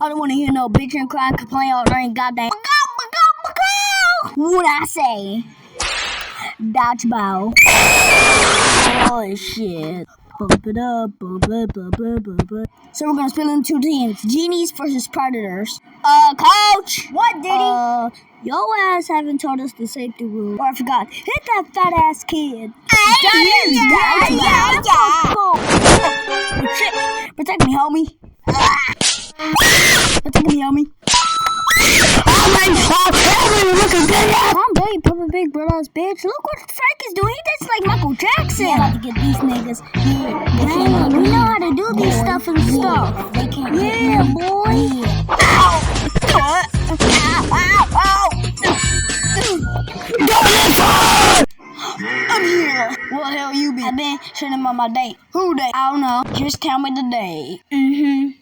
I don't want to hear no bitch and cry, complain all during goddamn. What I say? Dodgeball. Oh shit. Bump it up, bump it, bump it, bump it. So we're gonna split into two teams: Genies versus Predators. Coach. What, Diddy? Your ass haven't told us the safety rule. Oh, I forgot. Hit that fat ass kid. Shit. Protect me, homie. Protect me, homie. Calm down, you Peppa Big brother's bitch. Look what Frank is doing. He does like Michael Jackson. Yeah, I have to get these niggas. Yeah, we know how to do these stuff and stuff. They can't. Yeah, boy. Yeah. Ow! I'm here. What the hell you been? I've been chilling on my date. Who date? I don't know. Just tell me the day. 2020.